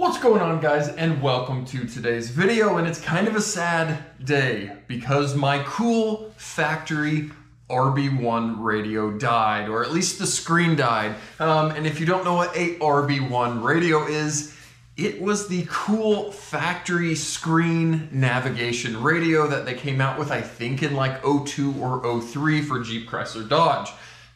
What's going on, guys, and welcome to today's video. And it's kind of a sad day because my cool factory RB1 radio died, or at least the screen died. And if you don't know what a RB1 radio is, it was the cool factory screen navigation radio that they came out with, I think in like 02 or 03 for Jeep Chrysler Dodge.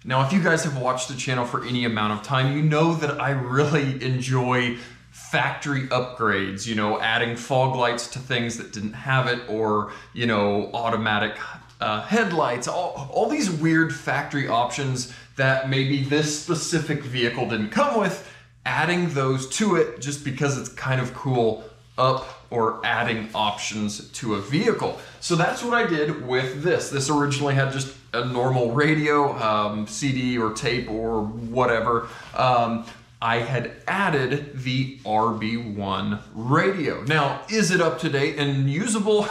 Now, if you guys have watched the channel for any amount of time, you know that I really enjoy factory upgrades, you know, adding fog lights to things that didn't have it, or, you know, automatic headlights, all these weird factory options that maybe this specific vehicle didn't come with, adding those to it just because it's kind of cool, or adding options to a vehicle. So that's what I did with this. This originally had just a normal radio, CD or tape or whatever. I had added the RB1 radio. Now, is it up to date and usable?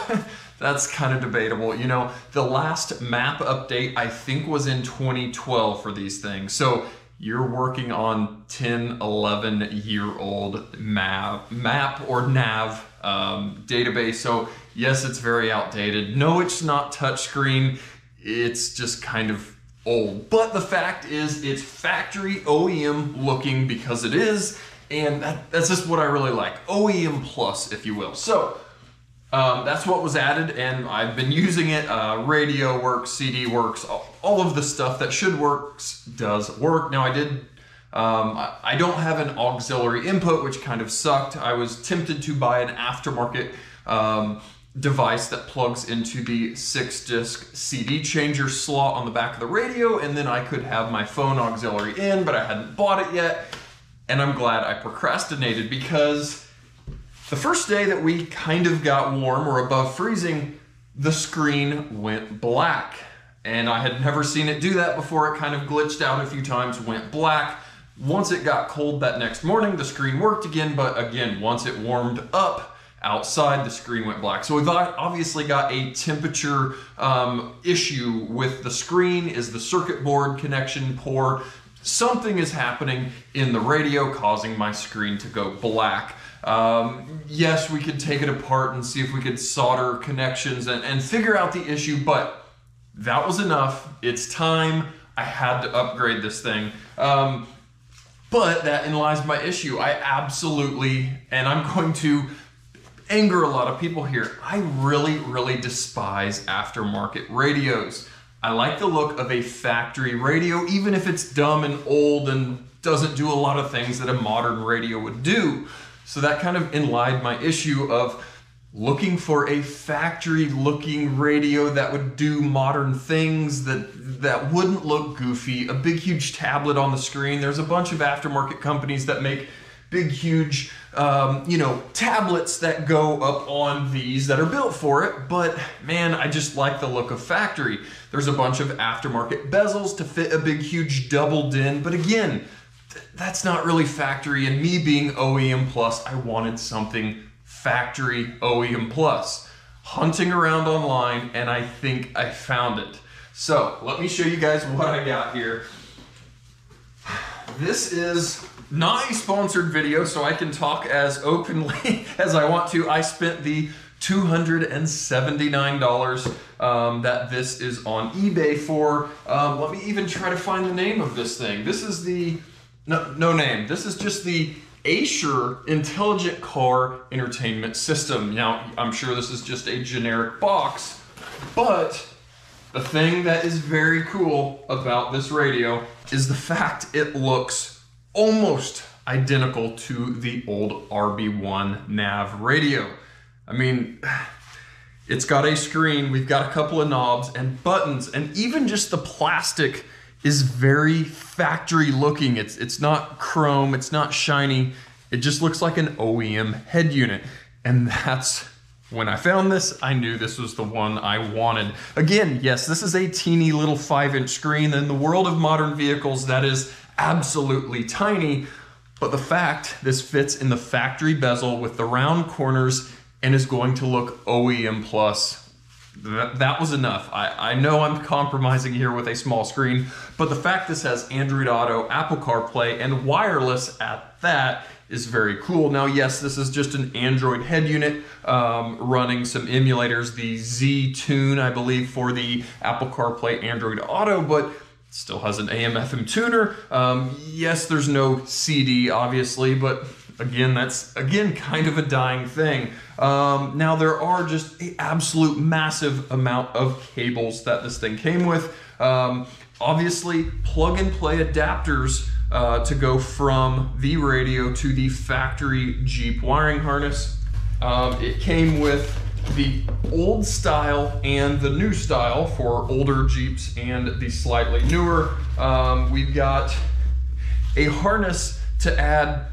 That's kind of debatable. You know, the last map update I think was in 2012 for these things. So you're working on 10, 11-year-old map or NAV database. So yes, it's very outdated. No, it's not touchscreen. It's just kind of old. But the fact is, it's factory OEM looking because it is, and that's just what I really like. OEM plus, if you will. So that's what was added, and I've been using it. Radio works, CD works, all of the stuff that should work does work. Now I don't have an auxiliary input, which kind of sucked. I was tempted to buy an aftermarket device that plugs into the 6-disc CD changer slot on the back of the radio, and then I could have my phone auxiliary in, but I hadn't bought it yet. And I'm glad I procrastinated, because the first day that we kind of got warm or above freezing, the screen went black. And I had never seen it do that before. It kind of glitched out a few times, went black. Once it got cold that next morning, the screen worked again, but again, once it warmed up outside, the screen went black. So we've obviously got a temperature issue with the screen. Is the circuit board connection poor? Something is happening in the radio causing my screen to go black. Yes, we could take it apart and see if we could solder connections and figure out the issue, but that was enough. It's time. I had to upgrade this thing. But that in lies my issue. I absolutely, and I'm going to anger a lot of people here, I really despise aftermarket radios. I like the look of a factory radio, even if it's dumb and old and doesn't do a lot of things that a modern radio would do. So that kind of inlied my issue of looking for a factory looking radio that would do modern things, that wouldn't look goofy, a big huge tablet on the screen. There's a bunch of aftermarket companies that make big huge you know, tablets that go up on these that are built for it, but man, I just like the look of factory. There's a bunch of aftermarket bezels to fit a big huge double din, but again, that's not really factory, and me being OEM plus, I wanted something factory OEM plus. Hunting around online, and I think I found it. So let me show you guys what I got here. This is not a sponsored video, so I can talk as openly as I want to. I spent the $279 that this is on eBay for. Let me even try to find the name of this thing. This is the, no name. This is just the Asher Intelligent Car Entertainment System. Now, I'm sure this is just a generic box, but the thing that is very cool about this radio is the fact it looks almost identical to the old RB1 NAV radio. I mean, it's got a screen, we've got a couple of knobs and buttons, and even just the plastic is very factory looking. It's not chrome, it's not shiny, it just looks like an OEM head unit. And that's, when I found this, I knew this was the one I wanted. Again, yes, this is a teeny little 5-inch screen. In the world of modern vehicles, that is absolutely tiny, but the fact this fits in the factory bezel with the round corners and is going to look OEM plus, that was enough. I know I'm compromising here with a small screen, but the fact this has Android Auto, Apple CarPlay, and wireless at that is very cool. Now, yes, this is just an Android head unit running some emulators, the Z Tune, I believe, for the Apple CarPlay Android Auto, but still has an AM/FM tuner. Yes, there's no CD, obviously, but again, that's kind of a dying thing. Now, there are just an absolute massive amount of cables that this thing came with. Obviously, plug-and-play adapters to go from the radio to the factory Jeep wiring harness. It came with the old style and the new style for older Jeeps and the slightly newer. We've got a harness to add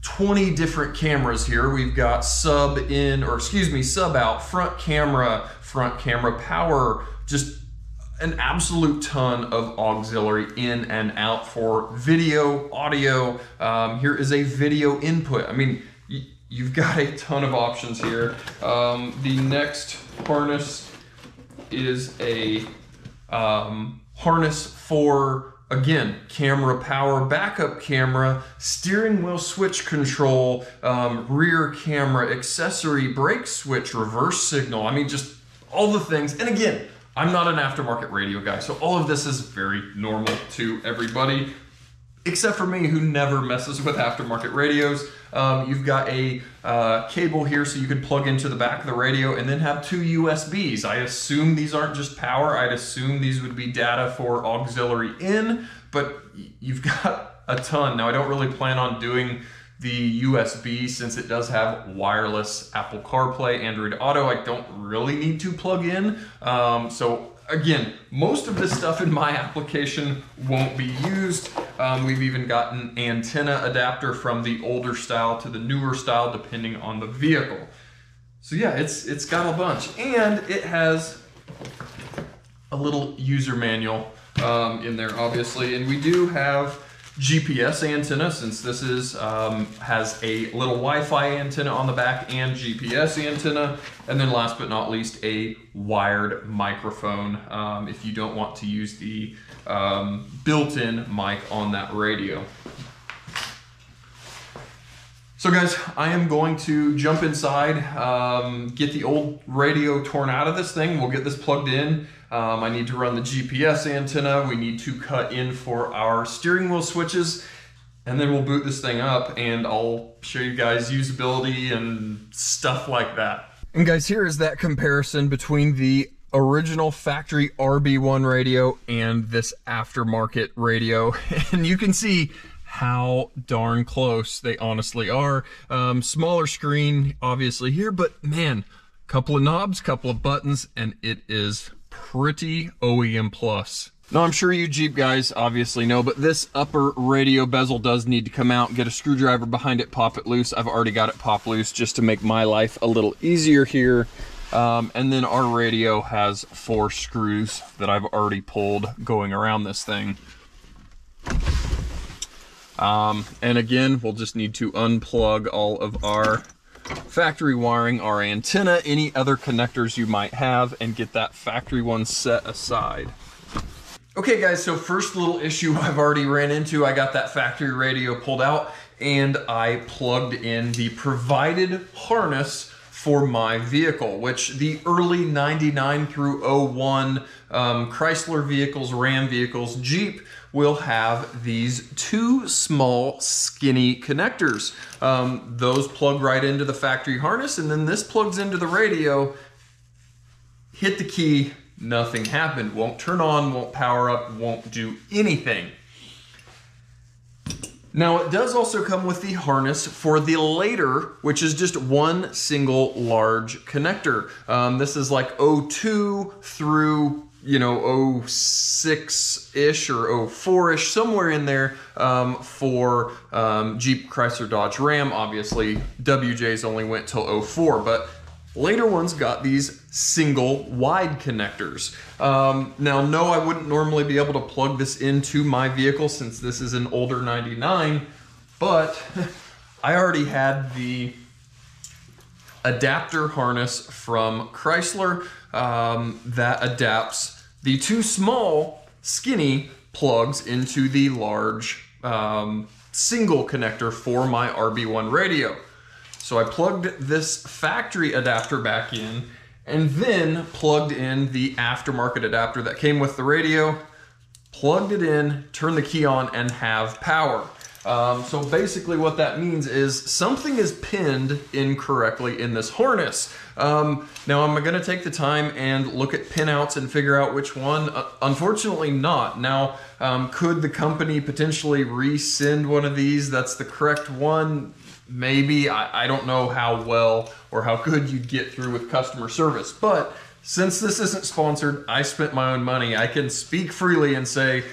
20 different cameras here. We've got sub out, front camera power, just an absolute ton of auxiliary in and out for video, audio. Here is a video input. I mean, you've got a ton of options here. The next harness is a harness for, again, camera power, backup camera, steering wheel switch control, rear camera, accessory, brake switch, reverse signal. I mean, just all the things. And again, I'm not an aftermarket radio guy, so all of this is very normal to everybody, except for me, who never messes with aftermarket radios. You've got a cable here so you could plug into the back of the radio and then have 2 USBs. I assume these aren't just power. I'd assume these would be data for auxiliary in, but you've got a ton. Now, I don't really plan on doing the USB since it does have wireless Apple CarPlay, Android Auto. I don't really need to plug in. So again, most of this stuff in my application won't be used. We've even got an antenna adapter from the older style to the newer style, depending on the vehicle. So yeah, it's got a bunch, and it has a little user manual in there, obviously, and we do have GPS antenna, since this is has a little Wi-Fi antenna on the back and GPS antenna, and then last but not least, a wired microphone if you don't want to use the built-in mic on that radio. So guys, I am going to jump inside, get the old radio torn out of this thing. We'll get this plugged in. I need to run the GPS antenna. We need to cut in for our steering wheel switches, and then we'll boot this thing up and I'll show you guys usability and stuff like that. And guys, here is that comparison between the original factory RB1 radio and this aftermarket radio. And you can see how darn close they honestly are. Smaller screen obviously here, but man, couple of knobs, couple of buttons, and it is pretty OEM plus. Now, I'm sure you Jeep guys obviously know, but this upper radio bezel does need to come out. Get a screwdriver behind it, pop it loose. I've already got it pop loose just to make my life a little easier here. And then our radio has 4 screws that I've already pulled going around this thing. And again, we'll just need to unplug all of our factory wiring, our antenna, any other connectors you might have, and get that factory one set aside. Okay guys, so first little issue I've already ran into. I got that factory radio pulled out and I plugged in the provided harness for my vehicle, which the early 99 through 01 Chrysler vehicles, Ram vehicles, Jeep will have these 2 small skinny connectors. Those plug right into the factory harness, and then this plugs into the radio. Hit the key, nothing happened. Won't turn on, won't power up, won't do anything. Now, it does also come with the harness for the later, which is just 1 single large connector. This is like 02 through, you know, 06-ish or 04-ish, somewhere in there for Jeep, Chrysler, Dodge, Ram. Obviously, WJs only went till 04, but later ones got these single wide connectors. Now, no, I wouldn't normally be able to plug this into my vehicle since this is an older 99, but I already had the adapter harness from Chrysler that adapts the 2 small skinny plugs into the large single connector for my RB1 radio. So I plugged this factory adapter back in and then plugged in the aftermarket adapter that came with the radio, plugged it in, turned the key on, and have power. So basically what that means is something is pinned incorrectly in this harness. Now I'm gonna take the time and look at pinouts and figure out which one. Unfortunately not. Now, could the company potentially resend one of these that's the correct one? Maybe. I don't know how well or how good you'd get through with customer service, but since this isn't sponsored, I spent my own money. I can speak freely and say,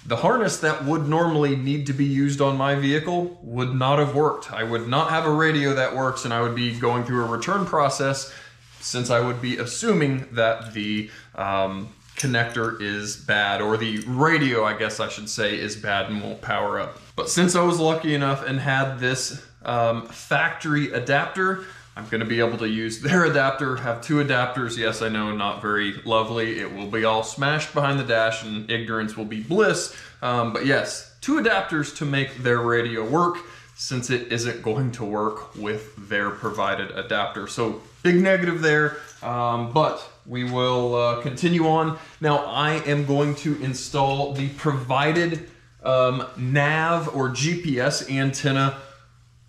the harness that would normally need to be used on my vehicle would not have worked. I would not have a radio that works, and I would be going through a return process since I would be assuming that the connector is bad, or the radio, I guess I should say, is bad and won't power up. But since I was lucky enough and had this factory adapter, I'm going to be able to use their adapter, have two adapters. Yes, I know, not very lovely. It will be all smashed behind the dash and ignorance will be bliss. But yes, two adapters to make their radio work, since it isn't going to work with their provided adapter. So big negative there, but we will continue on. Now I am going to install the provided NAV or GPS antenna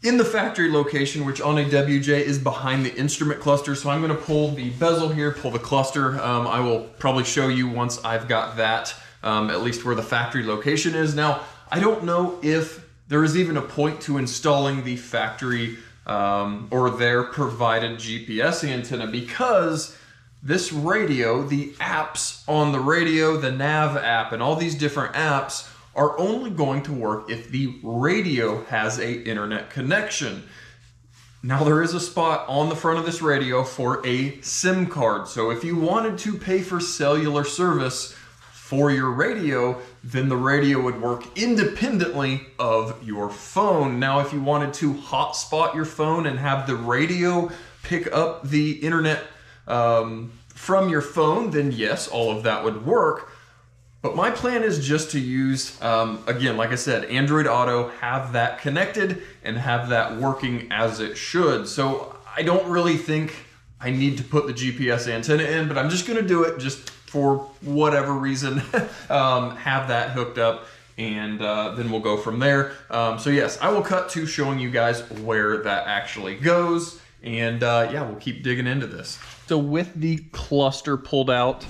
in the factory location, which on a WJ is behind the instrument cluster. So I'm gonna pull the bezel here, pull the cluster. I will probably show you once I've got that, at least where the factory location is. Now, I don't know if there is even a point to installing the factory or their provided GPS antenna, because this radio, the apps on the radio, the NAV app, and all these different apps are only going to work if the radio has an internet connection. Now there is a spot on the front of this radio for a SIM card. So if you wanted to pay for cellular service for your radio, then the radio would work independently of your phone. Now if you wanted to hotspot your phone and have the radio pick up the internet from your phone, then yes, all of that would work. But my plan is just to use, again, like I said, Android Auto, have that connected and have that working as it should. So I don't really think I need to put the GPS antenna in, but I'm just gonna do it just for whatever reason, have that hooked up, and then we'll go from there. So yes, I will cut to showing you guys where that actually goes, and yeah, we'll keep digging into this. So with the cluster pulled out,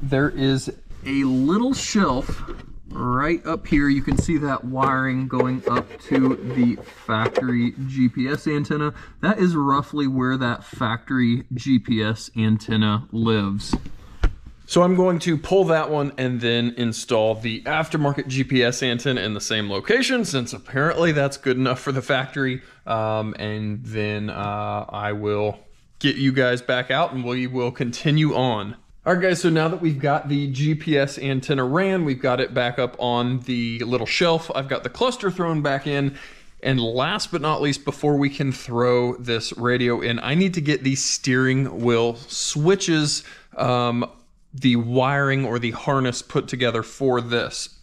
there is a little shelf right up here. You can see that wiring going up to the factory GPS antenna. That is roughly where that factory GPS antenna lives. So I'm going to pull that one and then install the aftermarket GPS antenna in the same location, since apparently that's good enough for the factory. And then I will get you guys back out and we will continue on. All right guys, so now that we've got the GPS antenna ran, we've got it back up on the little shelf, I've got the cluster thrown back in, and last but not least, before we can throw this radio in, I need to get the steering wheel switches, the wiring or the harness put together for this.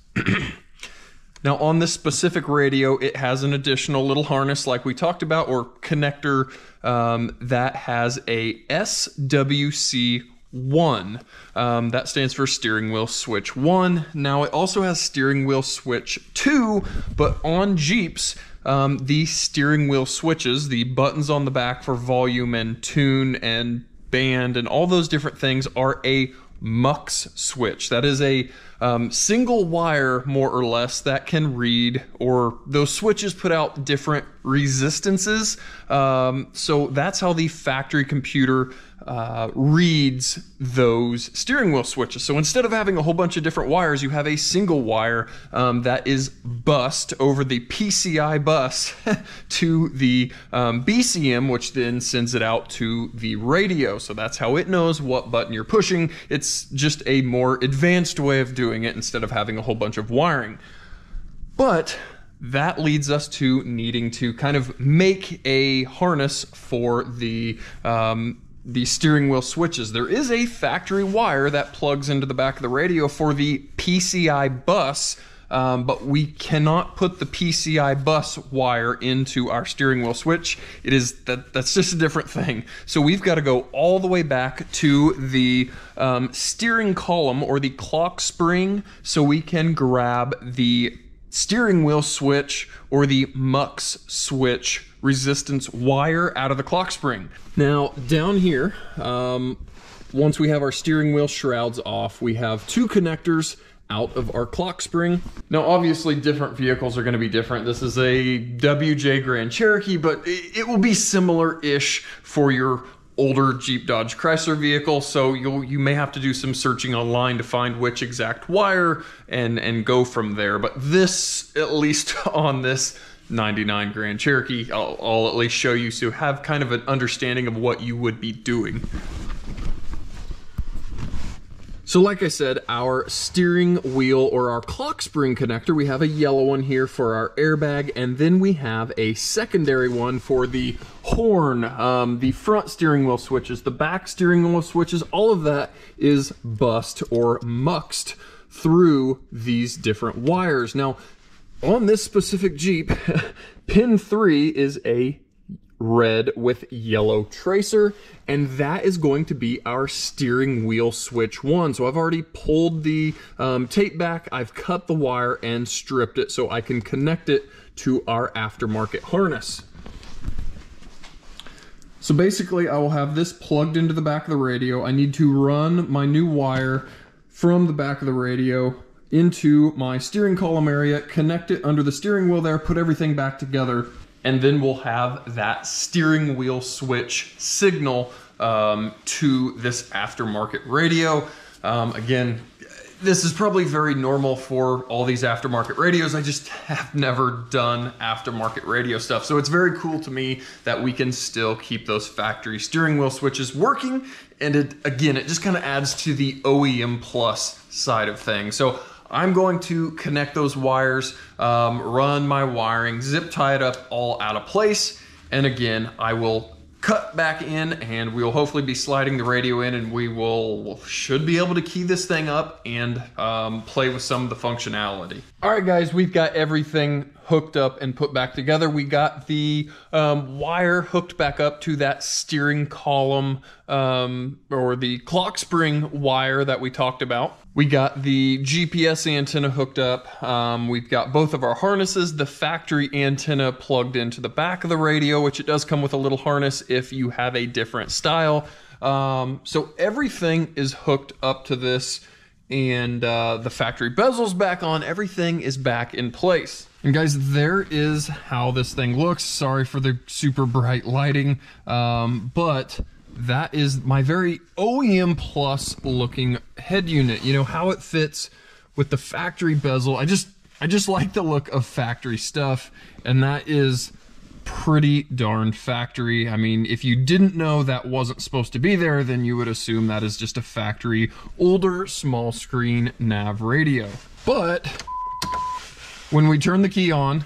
Now on this specific radio, it has an additional little harness like we talked about, or connector, that has a SWC1. That stands for steering wheel switch 1. Now it also has steering wheel switch 2, but on Jeeps, the steering wheel switches, the buttons on the back for volume and tune and band and all those different things, are a MUX switch. That is a single wire, more or less, that can read, or those switches put out different resistances. So that's how the factory computer reads those steering wheel switches. So instead of having a whole bunch of different wires, you have a single wire that is bused over the PCI bus to the BCM, which then sends it out to the radio. So that's how it knows what button you're pushing. It's just a more advanced way of doing it instead of having a whole bunch of wiring. But that leads us to needing to kind of make a harness for the steering wheel switches. There is a factory wire that plugs into the back of the radio for the PCI bus but we cannot put the PCI bus wire into our steering wheel switch. That's just a different thing. So we've got to go all the way back to the steering column or the clock spring so we can grab the steering wheel switch or the MUX switch resistance wire out of the clock spring. Now down here, once we have our steering wheel shrouds off, we have two connectors out of our clock spring. Now obviously different vehicles are going to be different. This is a WJ Grand Cherokee, but it will be similar-ish for your older Jeep Dodge Chrysler vehicle, so you may have to do some searching online to find which exact wire and go from there. But this, at least on this 99 Grand Cherokee, I'll at least show you so you have kind of an understanding of what you would be doing. So like I said, our steering wheel or our clock spring connector, we have a yellow one here for our airbag, and then we have a secondary one for the horn, the front steering wheel switches, the back steering wheel switches, all of that is bussed or muxed through these different wires. Now, on this specific Jeep, pin 3 is a red with yellow tracer, and that is going to be our steering wheel switch 1. So I've already pulled the tape back, I've cut the wire and stripped it so I can connect it to our aftermarket harness. So basically I will have this plugged into the back of the radio. I need to run my new wire from the back of the radio into my steering column area, connect it under the steering wheel there, put everything back together, and then we'll have that steering wheel switch signal to this aftermarket radio. Again, this is probably very normal for all these aftermarket radios. I just have never done aftermarket radio stuff. So it's very cool to me that we can still keep those factory steering wheel switches working. And again, it just kind of adds to the OEM plus side of things. So I'm going to connect those wires, run my wiring, zip tie it up all out of place. And again, I will cut back in and we'll hopefully be sliding the radio in, and we should be able to key this thing up and play with some of the functionality. All right guys, we've got everything hooked up and put back together. We got the wire hooked back up to that steering column or the clock spring wire that we talked about. We got the GPS antenna hooked up. We've got both of our harnesses, the factory antenna plugged into the back of the radio, which it does come with a little harness if you have a different style. So everything is hooked up to this, and the factory bezel's back on. Everything is back in place. And guys, there is how this thing looks. Sorry for the super bright lighting, but that is my very OEM plus looking head unit. You know how it fits with the factory bezel. I just like the look of factory stuff, and that is pretty darn factory. I mean, if you didn't know that wasn't supposed to be there, then you would assume that is just a factory older small screen nav radio. But when we turn the key on,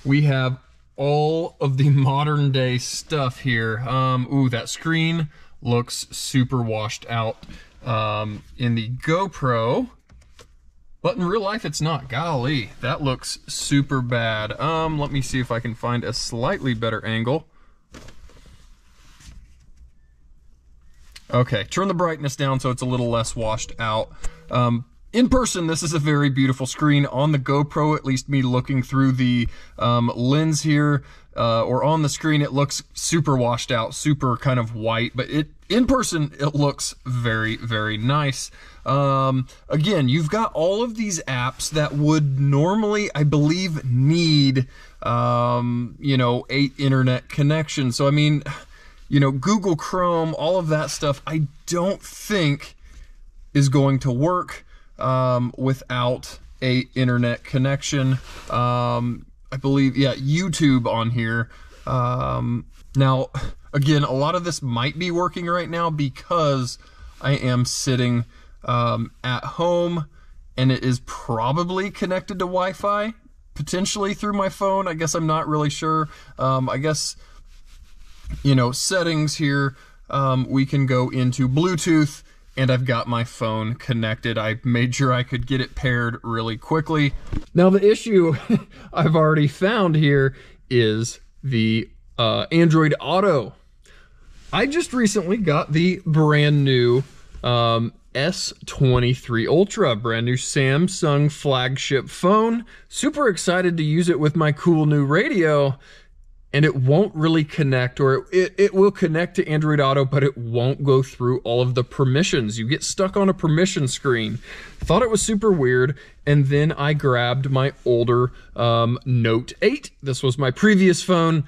we have all of the modern day stuff here. Ooh, that screen looks super washed out in the GoPro, but in real life it's not. Golly, that looks super bad. Let me see if I can find a slightly better angle. Okay, turn the brightness down so it's a little less washed out. In person, this is a very beautiful screen. On the GoPro, at least me looking through the lens here, or on the screen, it looks super washed out, super kind of white, but in person, it looks very, very nice. Again, you've got all of these apps that would normally, I believe, need, you know, a internet connection. So, I mean, you know, Google Chrome, all of that stuff, I don't think is going to work without a internet connection. I believe, yeah, YouTube on here. Now, again, a lot of this might be working right now because I am sitting at home, and it is probably connected to Wi-Fi, potentially through my phone. I guess I'm not really sure. I guess, you know, settings here, we can go into Bluetooth, and I've got my phone connected. I made sure I could get it paired really quickly. Now the issue I've already found here is the Android Auto. I just recently got the brand new S23 Ultra, brand new Samsung flagship phone. Super excited to use it with my cool new radio, and it won't really connect, or it will connect to Android Auto, but it won't go through all of the permissions. You get stuck on a permission screen. Thought it was super weird, and then I grabbed my older Note 8. This was my previous phone,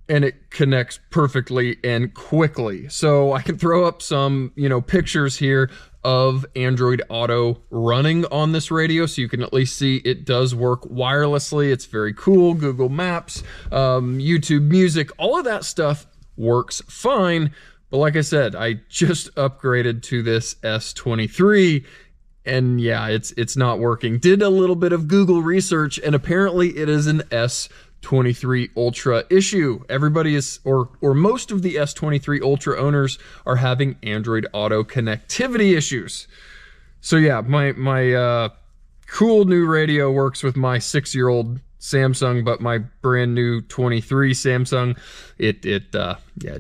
and it connects perfectly and quickly. So I can throw up some, pictures here of Android Auto running on this radio, so you can at least see it does work wirelessly. It's very cool. Google Maps, YouTube Music, all of that stuff works fine. But like I said, I just upgraded to this S23, and yeah, it's not working. Did a little bit of Google research, and apparently it is an S23 Ultra issue. Everybody is, or most of the S23 Ultra owners are having Android Auto connectivity issues. So yeah, my cool new radio works with my 6-year-old Samsung, but my brand new 23 Samsung, it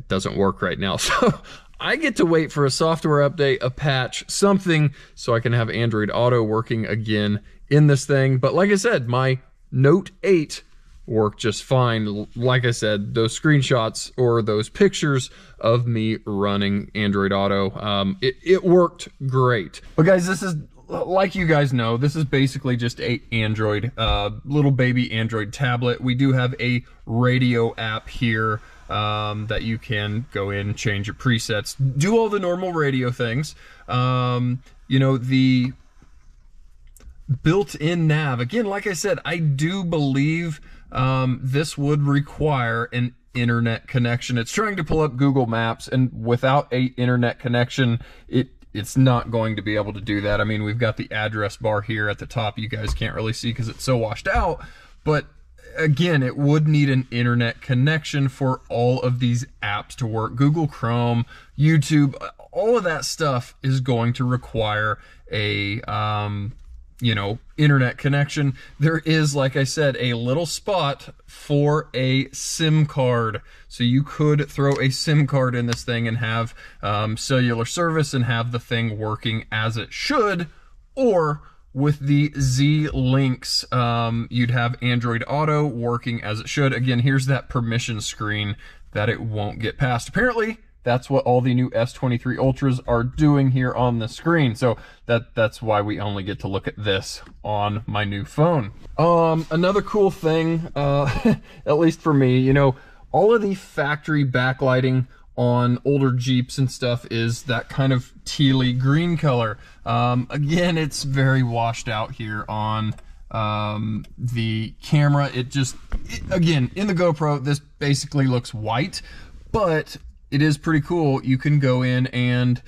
doesn't work right now. So I get to wait for a software update, a patch, something, so I can have Android Auto working again in this thing. But like I said, my Note 8 worked just fine. Like I said, those screenshots or those pictures of me running Android Auto, it worked great. But guys, this is, like you guys know, this is basically just a Android, little baby Android tablet. We do have a radio app here that you can go in, change your presets, do all the normal radio things. The built-in nav, again, like I said, I do believe this would require an internet connection. It's trying to pull up Google Maps, and without a internet connection, it's not going to be able to do that. I mean, we've got the address bar here at the top. You guys can't really see because it's so washed out, but again, it would need an internet connection for all of these apps to work. Google Chrome, YouTube, all of that stuff is going to require a internet connection. There is, like I said, a little spot for a SIM card. So you could throw a SIM card in this thing and have cellular service and have the thing working as it should. Or with the Z links, you'd have Android Auto working as it should. Again, here's that permission screen that it won't get past. Apparently, that's what all the new S23 Ultras are doing here on the screen. So that's why we only get to look at this on my new phone. Another cool thing, at least for me, all of the factory backlighting on older Jeeps and stuff is that kind of tealy green color. Again, it's very washed out here on the camera. Again, in the GoPro, this basically looks white, but it is pretty cool. You can go in and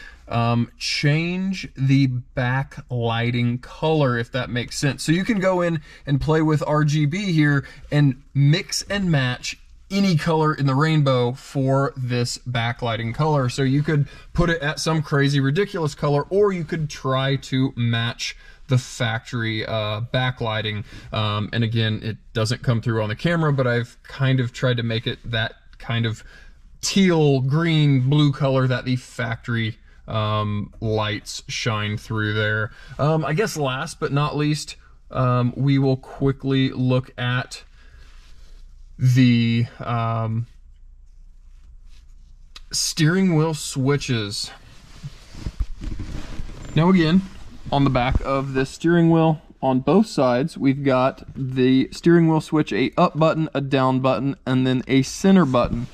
change the backlighting color, if that makes sense. So you can go in and play with RGB here and mix and match any color in the rainbow for this backlighting color. So you could put it at some crazy ridiculous color, or you could try to match the factory backlighting. And again, it doesn't come through on the camera, but I've kind of tried to make it that kind of teal, green, blue color that the factory lights shine through there. I guess last but not least, we will quickly look at the steering wheel switches. Now again, on the back of this steering wheel, on both sides, we've got the steering wheel switch, a up button, a down button, and then a center button.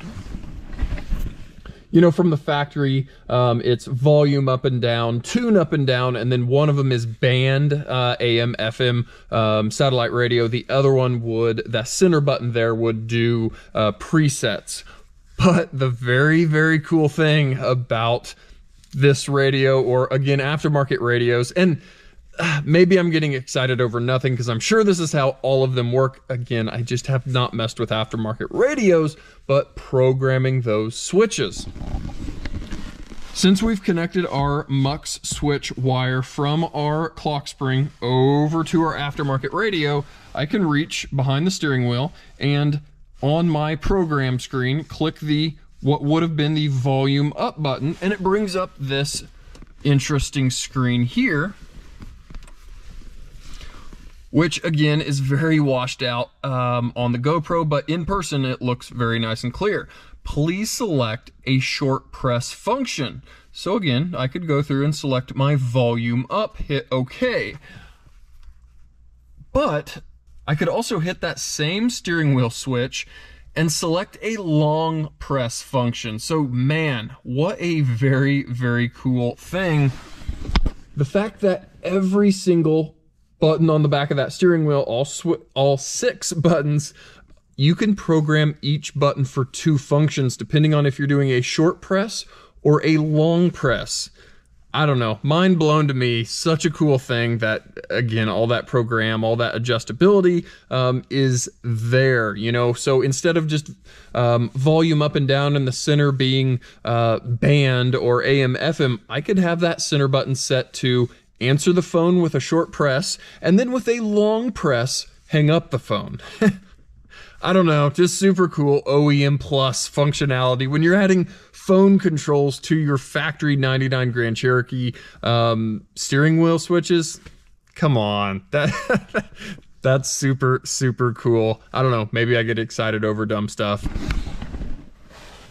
From the factory, it's volume up and down, tune up and down, and then one of them is band, AM, FM, satellite radio. The other one that center button there would do presets. But the very, very cool thing about this radio, or again, aftermarket radios, and maybe I'm getting excited over nothing because I'm sure this is how all of them work. Again, I just have not messed with aftermarket radios, but programming those switches. Since we've connected our MUX switch wire from our clock spring over to our aftermarket radio, I can reach behind the steering wheel and on my program screen, click the what would have been the volume up button, and it brings up this interesting screen here, which again is very washed out on the GoPro, but in person it looks very nice and clear. Please select a short press function. So again, I could go through and select my volume up, hit OK. But I could also hit that same steering wheel switch and select a long press function. So man, what a very, very cool thing. The fact that every single button on the back of that steering wheel, all 6 buttons, you can program each button for 2 functions depending on if you're doing a short press or a long press. I don't know, mind blown to me. Such a cool thing that, again, all that program, all that adjustability is there, you know. So instead of just volume up and down in the center being band or AM, FM, I could have that center button set to answer the phone with a short press, and then with a long press, hang up the phone. I don't know, just super cool OEM plus functionality. When you're adding phone controls to your factory 99 Grand Cherokee steering wheel switches, come on, that's super, super cool. I don't know, maybe I get excited over dumb stuff.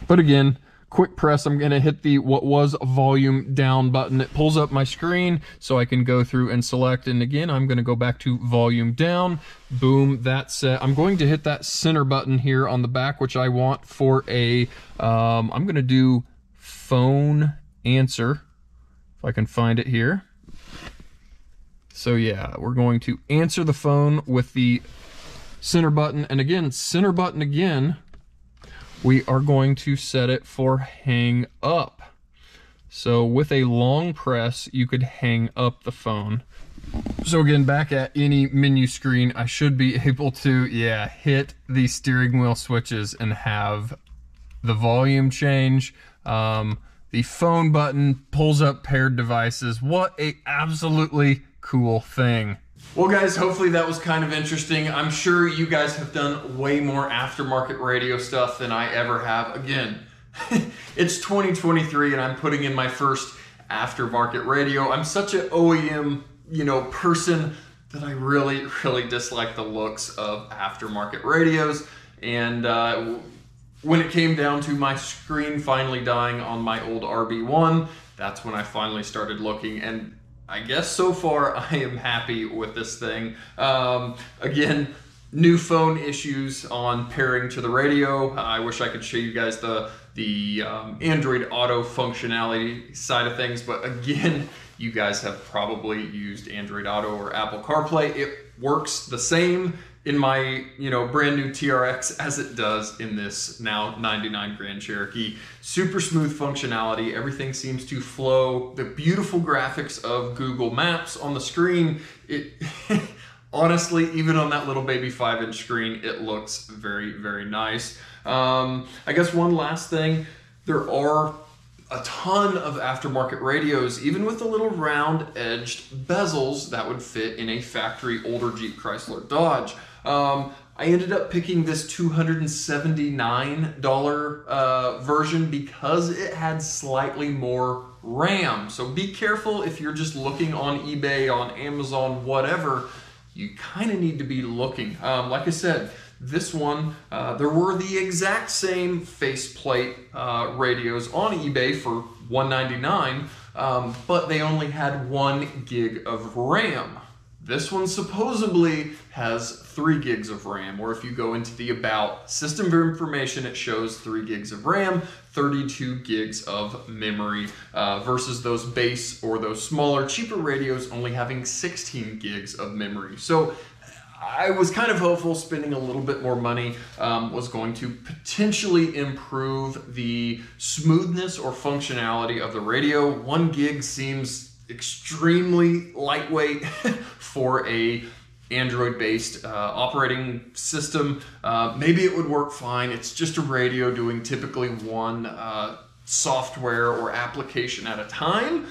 But again, quick press, I'm gonna hit the what was volume down button. It pulls up my screen so I can go through and select, and again, I'm gonna go back to volume down. Boom, that's set. I'm going to hit that center button here on the back, which I want for a, I'm gonna do phone answer, if I can find it here. So yeah, we're going to answer the phone with the center button, and again, center button again, we are going to set it for hang up. So with a long press, you could hang up the phone. So again, back at any menu screen, I should be able to, yeah, hit the steering wheel switches and have the volume change. The phone button pulls up paired devices. What a absolutely cool thing. Well guys, hopefully that was kind of interesting. I'm sure you guys have done way more aftermarket radio stuff than I ever have. Again, it's 2023 and I'm putting in my first aftermarket radio. I'm such an OEM, you know, person that I really, really dislike the looks of aftermarket radios. And when it came down to my screen finally dying on my old RB1, that's when I finally started looking, and I guess so far I am happy with this thing. Again, new phone issues on pairing to the radio. I wish I could show you guys the Android Auto functionality side of things, but again, you guys have probably used Android Auto or Apple CarPlay. It works the same in my, you know, brand new TRX as it does in this now 99 Grand Cherokee. Super smooth functionality, everything seems to flow. The beautiful graphics of Google Maps on the screen, it honestly, even on that little baby 5-inch screen, it looks very, very nice. I guess one last thing, there are a ton of aftermarket radios, even with the little round-edged bezels that would fit in a factory older Jeep, Chrysler, Dodge. I ended up picking this $279 version because it had slightly more RAM. So be careful if you're just looking on eBay, on Amazon, whatever. You kind of need to be looking. Like I said, this one, there were the exact same faceplate radios on eBay for $199, but they only had 1 gig of RAM. This one supposedly has 3 gigs of RAM, or if you go into the About System information, it shows 3 gigs of RAM, 32 gigs of memory, versus those base or those smaller, cheaper radios only having 16 gigs of memory. So I was kind of hopeful spending a little bit more money was going to potentially improve the smoothness or functionality of the radio. 1 gig seems extremely lightweight for a Android-based operating system. Maybe it would work fine. It's just a radio doing typically 1 software or application at a time.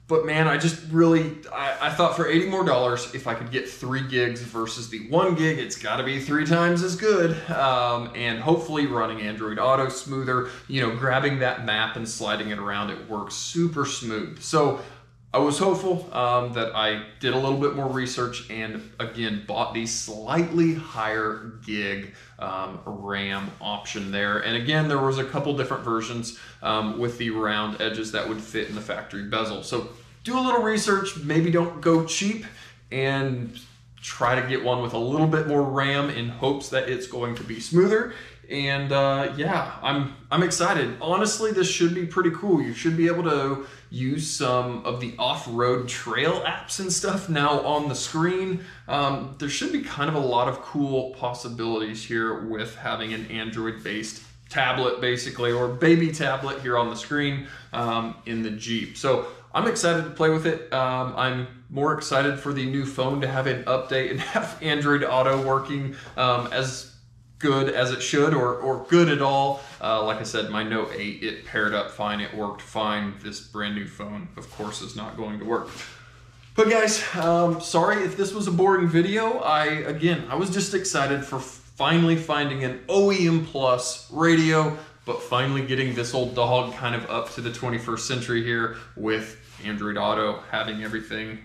But man, I just really, I thought for $80 more, if I could get 3 gigs versus the 1 gig, it's gotta be 3 times as good. And hopefully running Android Auto smoother, you know, grabbing that map and sliding it around, it works super smooth. So I was hopeful that I did a little bit more research and again, bought the slightly higher gig RAM option there. And again, there was a couple different versions with the round edges that would fit in the factory bezel. So do a little research, maybe don't go cheap, and try to get one with a little bit more RAM in hopes that it's going to be smoother. And yeah, I'm excited. Honestly, this should be pretty cool. You should be able to use some of the off-road trail apps and stuff now on the screen. There should be kind of a lot of cool possibilities here with having an Android-based tablet, basically, or baby tablet here on the screen in the Jeep. So I'm excited to play with it. I'm more excited for the new phone to have an update and have Android Auto working as good as it should, or good at all. Like I said, my Note 8, it paired up fine, it worked fine. This brand new phone, of course, is not going to work. But guys, sorry if this was a boring video. I was just excited for finally finding an OEM Plus radio, but finally getting this old dog kind of up to the 21st century here with Android Auto having everything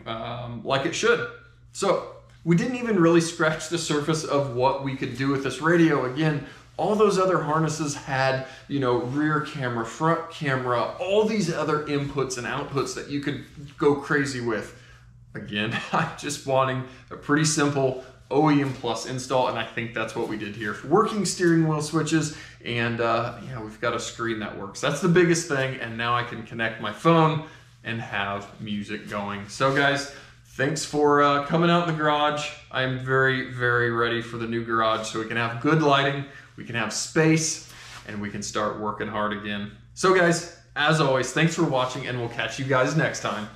like it should. So we didn't even really scratch the surface of what we could do with this radio. Again, all those other harnesses had, you know, rear camera, front camera, all these other inputs and outputs that you could go crazy with. Again, I'm just wanting a pretty simple OEM Plus install, and I think that's what we did here. Working steering wheel switches, and yeah, we've got a screen that works. That's the biggest thing, and now I can connect my phone and have music going. So guys, thanks for coming out in the garage. I'm very, very ready for the new garage so we can have good lighting, we can have space, and we can start working hard again. So guys, as always, thanks for watching, and we'll catch you guys next time.